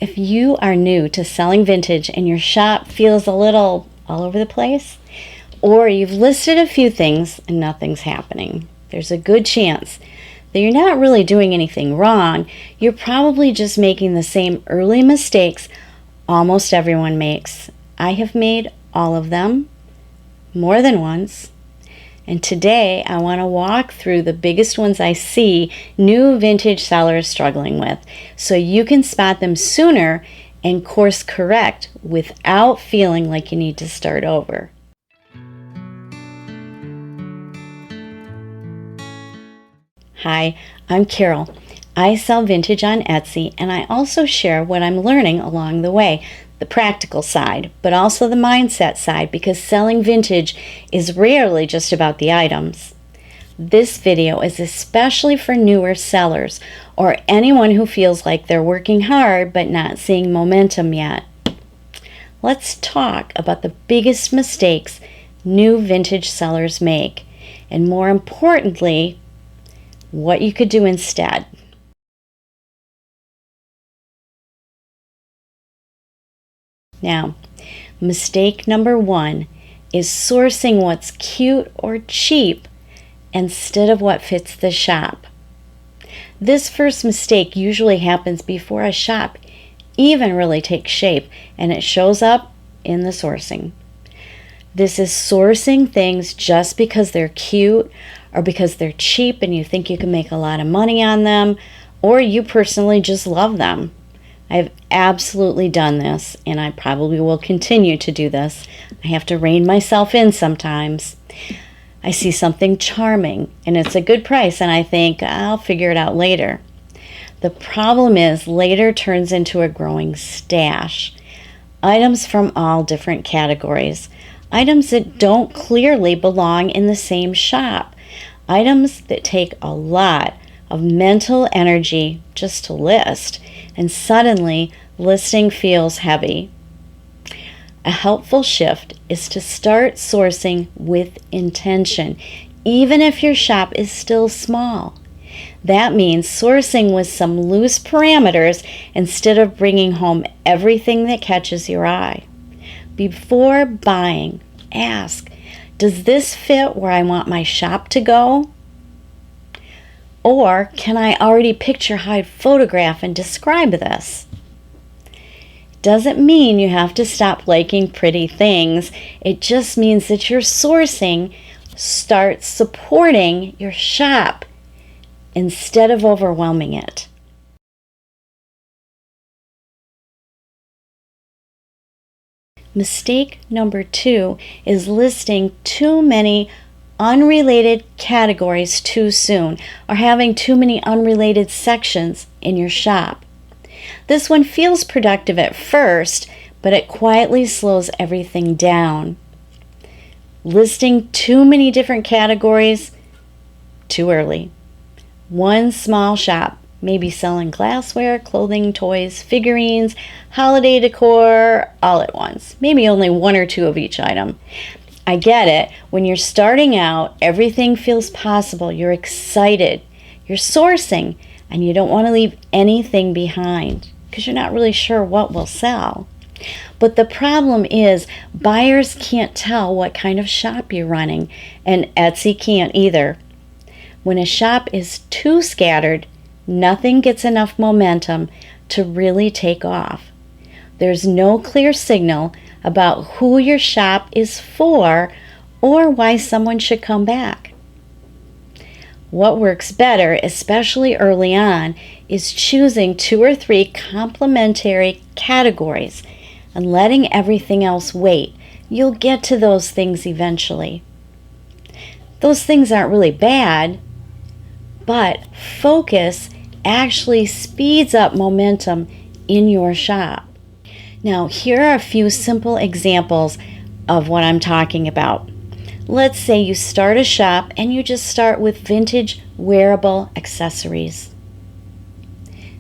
If you are new to selling vintage and your shop feels a little all over the place, or you've listed a few things and nothing's happening, there's a good chance that you're not really doing anything wrong. You're probably just making the same early mistakes almost everyone makes. I have made all of them more than once. And today I want to walk through the biggest ones I see new vintage sellers struggling with so you can spot them sooner and course correct without feeling like you need to start over. Hi, I'm Carol. I sell vintage on Etsy, and I also share what I'm learning along the way, the practical side, but also the mindset side, because selling vintage is rarely just about the items. This video is especially for newer sellers or anyone who feels like they're working hard but not seeing momentum yet. Let's talk about the biggest mistakes new vintage sellers make, and more importantly, what you could do instead. Now, mistake number one is sourcing what's cute or cheap instead of what fits the shop. This first mistake usually happens before a shop even really takes shape, and it shows up in the sourcing. This is sourcing things just because they're cute or because they're cheap and you think you can make a lot of money on them, or you personally just love them. I've absolutely done this, and I probably will continue to do this. I have to rein myself in sometimes. I see something charming, and it's a good price, and I think, I'll figure it out later. The problem is, later turns into a growing stash. Items from all different categories. Items that don't clearly belong in the same shop. Items that take a lot of mental energy just to list, and suddenly listing feels heavy. A helpful shift is to start sourcing with intention, even if your shop is still small. That means sourcing with some loose parameters instead of bringing home everything that catches your eye. Before buying, ask, does this fit where I want my shop to go? Or can I already picture how I'd photograph and describe this? Doesn't mean you have to stop liking pretty things. It just means that your sourcing starts supporting your shop instead of overwhelming it. Mistake number two is listing too many unrelated categories too soon, or having too many unrelated sections in your shop. This one feels productive at first, but it quietly slows everything down. Listing too many different categories too early. One small shop may be selling glassware, clothing, toys, figurines, holiday decor all at once. Maybe only one or two of each item. I get it. When you're starting out, everything feels possible. You're excited. You're sourcing, and you don't want to leave anything behind because you're not really sure what will sell. But the problem is buyers can't tell what kind of shop you're running, and Etsy can't either. When a shop is too scattered, nothing gets enough momentum to really take off. There's no clear signal about who your shop is for or why someone should come back. What works better, especially early on, is choosing 2 or 3 complementary categories and letting everything else wait. You'll get to those things eventually. Those things aren't really bad, but focus actually speeds up momentum in your shop. Now, here are a few simple examples of what I'm talking about. Let's say you start a shop and you just start with vintage wearable accessories.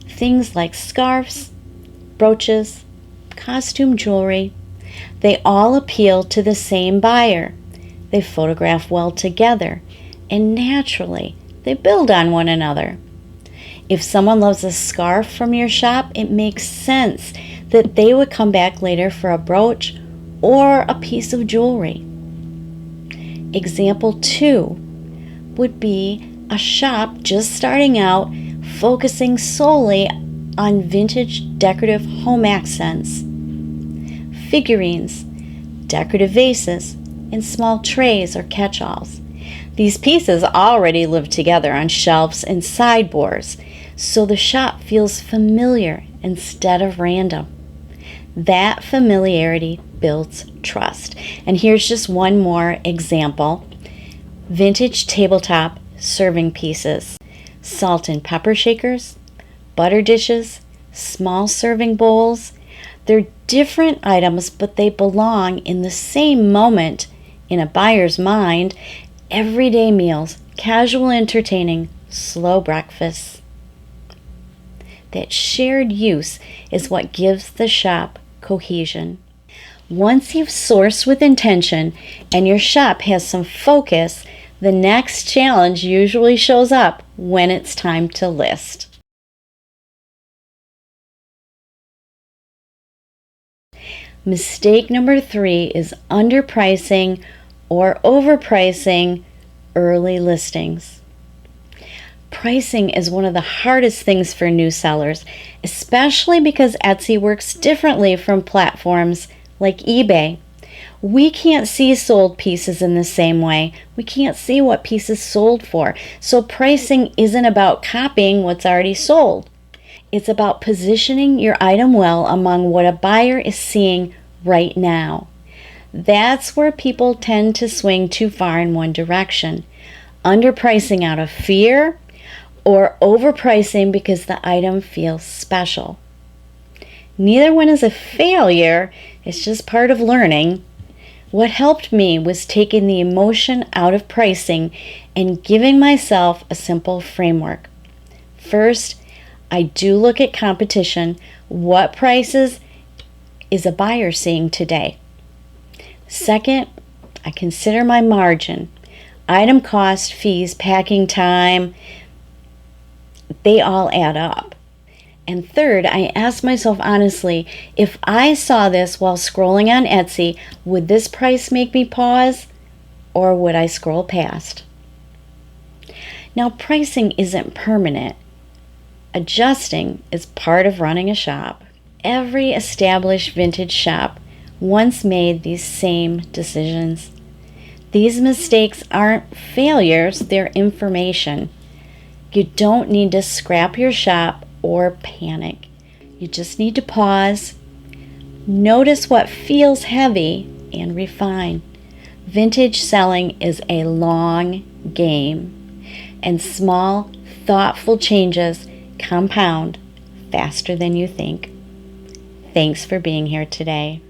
Things like scarves, brooches, costume jewelry, they all appeal to the same buyer. They photograph well together, and naturally, they build on one another. If someone loves a scarf from your shop, it makes sense that they would come back later for a brooch or a piece of jewelry. Example 2 would be a shop just starting out, focusing solely on vintage decorative home accents, figurines, decorative vases, and small trays or catch-alls. These pieces already live together on shelves and sideboards, so the shop feels familiar instead of random. That familiarity builds trust. And here's just one more example. Vintage tabletop serving pieces, salt and pepper shakers, butter dishes, small serving bowls. They're different items, but they belong in the same moment in a buyer's mind. Everyday meals, casual entertaining, slow breakfasts. That shared use is what gives the shop cohesion. Once you've sourced with intention and your shop has some focus, the next challenge usually shows up when it's time to list. Mistake number 3 is underpricing or overpricing early listings. Pricing is one of the hardest things for new sellers, especially because Etsy works differently from platforms like eBay. We can't see sold pieces in the same way. We can't see what pieces sold for. So pricing isn't about copying what's already sold. It's about positioning your item well among what a buyer is seeing right now. That's where people tend to swing too far in one direction, underpricing out of fear or overpricing because the item feels special. Neither one is a failure, it's just part of learning. What helped me was taking the emotion out of pricing and giving myself a simple framework. First, I do look at competition. What prices is a buyer seeing today? Second, I consider my margin. Item cost, fees, packing time, they all add up. And third, I ask myself honestly, if I saw this while scrolling on Etsy, would this price make me pause or would I scroll past? Now, pricing isn't permanent. Adjusting is part of running a shop. Every established vintage shop once made these same decisions. These mistakes aren't failures, they're information. You don't need to scrap your shop or panic. You just need to pause, notice what feels heavy, and refine. Vintage selling is a long game, and small, thoughtful changes compound faster than you think. Thanks for being here today.